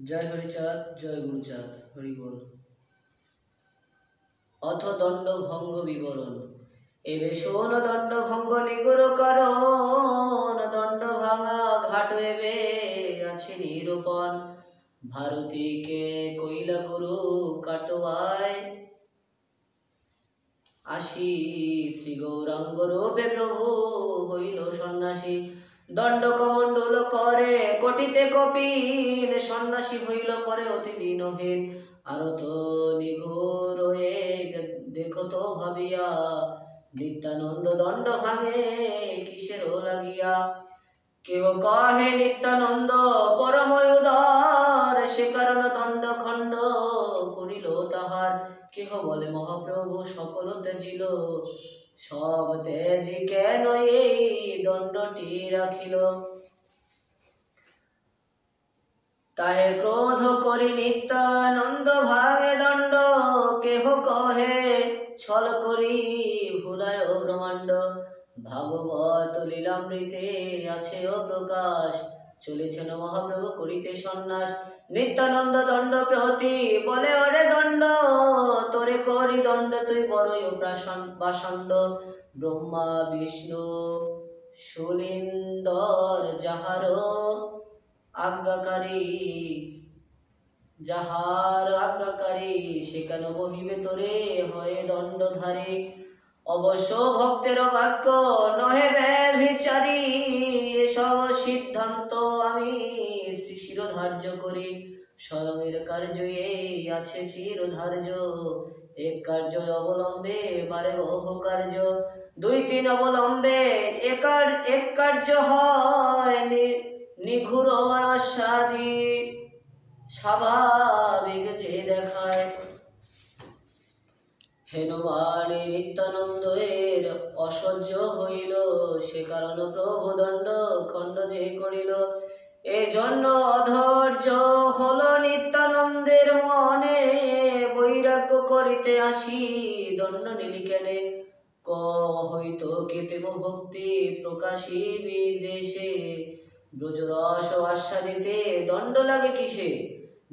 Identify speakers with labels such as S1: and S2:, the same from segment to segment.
S1: জয় হরিচাঁদ, জয় গুরুচাঁদ, হরি বল। অথ দণ্ড ভঙ্গ বিবরণ। এবে শোন দণ্ড ভঙ্গ নিগুর কারণ, দণ্ড ভাঙা ঘাট এবে আছে নিরূপণ। ভারতীকে কইলা গুরু কাটোয়ায়, আসি শ্রী গৌরাঙ্গ রূপে প্রভু হইল সন্ন্যাসী। দণ্ড কমণ্ডল করে কোটিতে কপিন, সন্ন্যাসী হইল পরে অতি দীনহীন। আরো তো নিঘোর দেখো তো ভাবিয়া, নিত্যানন্দ দণ্ড ভাঙে কিসের লাগিয়া। কেহ কহে নিত্যানন্দ পরময় উদার, সে কারণ দণ্ড খণ্ড করিল তাহার। কেহ বলে মহাপ্রভু সকল ত্যাজিল, সব ত্যাজি কেন এই দণ্ডটি রাখিল। তাহে ক্রোধ করি নিত্যানন্দ ভাঙে দণ্ড, কেহ কহে ছল করি ভুলায় ব্রহ্মাণ্ড। ভাগবত লীলামৃতে আছে ও প্রকাশ, চলেছেন মহাপ্রভু করিতে সন্ন্যাস। নিত্যানন্দ দণ্ড প্রতি বলে ওরে দণ্ড, তোরে করি দণ্ড তুই বড়ই পাষণ্ড। ব্রহ্মা বিষ্ণু সুলিন্দর যাহার আজ্ঞাকারী, সে কেন বহিবে তোরে হয়ে দণ্ডধারী। অবশ্য ভক্তের বাক্য নহে ব্যভিচারী, এসব সিদ্ধান্ত আমি শ্রী শিরোধার্য করি। স্বয়ংের কার্য এই আছে চিরধার্য, এক কার্য অবলম্বে বারে বহু কার্য। দুই তিন অবলম্বে এক কার্য হয় নিঘুর আস্বাদি, স্বাভাবিক যে দেখায়। হেনুমানে নিত্যানন্দ এর অসহ্য হইল, সে কারণ প্রভু দণ্ড খণ্ড যে করিল। এজন্য অধৈর্য হল নিত্যানন্দের মনে, বৈরাগ্য করিতে আসি দণ্ড নিলি কেনে। হইতো কে প্রেম ভক্তি প্রকাশী বিদেশে, ব্রজরস আস্বাদিতে দণ্ড লাগে কিসে।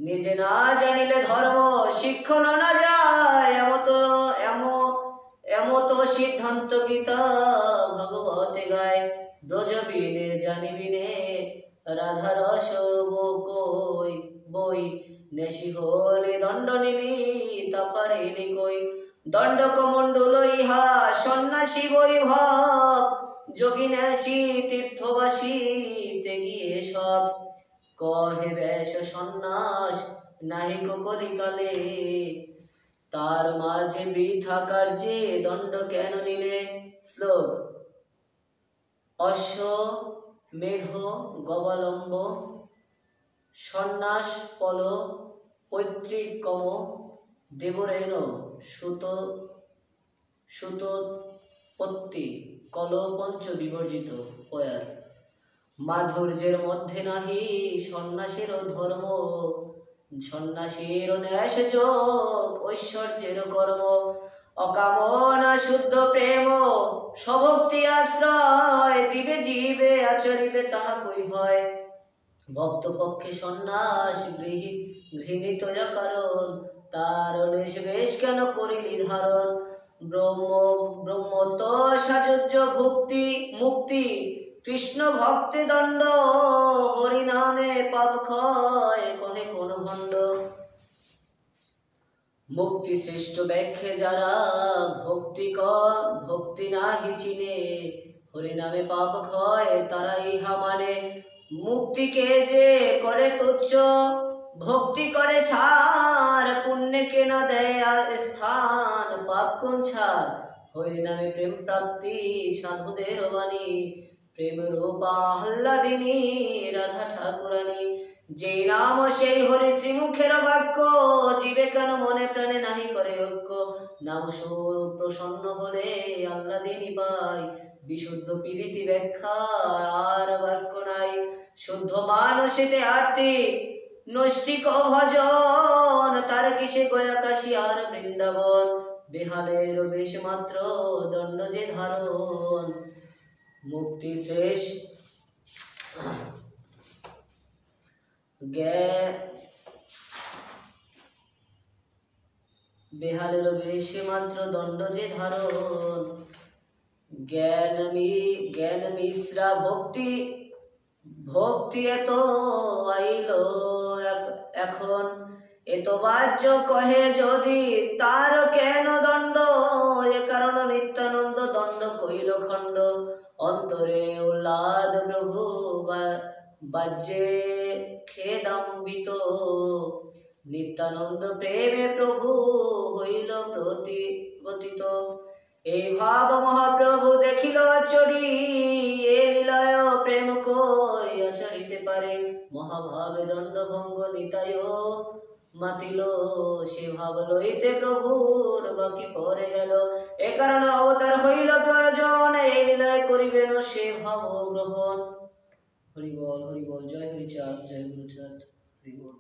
S1: নিজে না জানিলে ধর্ম শিক্ষণ না যায়, এমত সিদ্ধান্ত গীতা ভগবতে গায়। ব্রজ বিনে জানিবিনে রাধা রস কই বই, নেশি হলে দণ্ড নিলি তা পারিলি কই। দণ্ড কমণ্ডল ইহা সন্ন্যাসী বৈভব, যোগী নেশি তীর্থবাসী ত্যাগিয়ে সব। কহে বেশ সন্ন্যাস নাহিক কলিকালে, তার মাঝে বৃথা কার্যে দণ্ড কেন নিলে। শ্লোক। অশ্বমেধ গবালম্ব সন্ন্যাস পল পৈতৃক কম, দেবরেণ সুতোৎপত্তি কল পঞ্চ বিবর্জিত পয়ার। মাধুর্যের মধ্যে নাহি সন্ন্যাসের ধর্ম, সন্ন্যাসীর ন্যাস যোগ ঐশ্বর্যের কর্ম। অকামনা শুদ্ধ প্রেম স্বভক্তি আশ্রয়, দিবে জীবে আচরিবে তাহা কই হয়। ভক্ত পক্ষে সন্ন্যাস ঘৃণিত কারণ, তার বেশ কেন করিলি ধারণ। ব্রহ্মত সাযুজ্য মুক্তি, কৃষ্ণ ভক্তি দণ্ড, হরি নামে পাপ ক্ষয় কহে কোন ভণ্ড। মুক্তি শ্রেষ্ঠ ব্যাখ্যে যারা ভক্তি নাহি চিনে, হরি নামে পাপ ক্ষয় তারা ইহা মানে। মুক্তিকে যে করে তুচ্ছ ভক্তি করে সার, পুণ্যকে না দেয় স্থান পাপ কোন ছাড়। হরি নামে প্রেম প্রাপ্তি সাধুদের বাণী, প্রেম রূপা আহ্লাদিনী রাধা ঠাকুরানী। যেই নাম সেই হরি শ্রীমুখের বাক্য, জীবে কেন মনে প্রাণে নাহি করে ঐক্য। নাম সুর প্রসন্ন হলে আহ্লাদিনী পাই, বিশুদ্ধ প্রীতি ব্যাখ্যা আর বাক্য নাই। শুদ্ধ মানসিতে আরতি নৈষ্ঠিক ভজন, তার কিসে গয়া কাশী আর বৃন্দাবন। বেহালের বেশ মাত্র দণ্ড যে ধারণ, মুক্তি শেষ বেহালের বেশে মাত্র দণ্ড যে ধারণ, জ্ঞান মিশ্রা ভক্তি ভক্তি এত আইল এখন, এত বাহ্য কহে যদি তার কেন দণ্ড, এ কারণ নিত্যানন্দ দণ্ড কইল খণ্ড। অন্তরে উল্লাদ প্রভু বাজ্যে খেদাম্বিত, নিত্যানন্দ প্রেমে প্রভু হইল প্রতিপতিত। এই ভাব মহাপ্রভু দেখিল আচরি, এ লীলায় প্রেম কই আচরিতে পারে। মহাভাবে দণ্ড ভঙ্গ নিতায় মাতিল, সে ভাব লইতে প্রভুর বাকি পরে গেল। এ কারণে অবতার হইল প্রয়োজন, এই লীলায় করিবেন সে ভাব গ্রহণ। হরি বল, জয় হরিচাঁদ, জয় গুরুচাঁদ, হরি বল।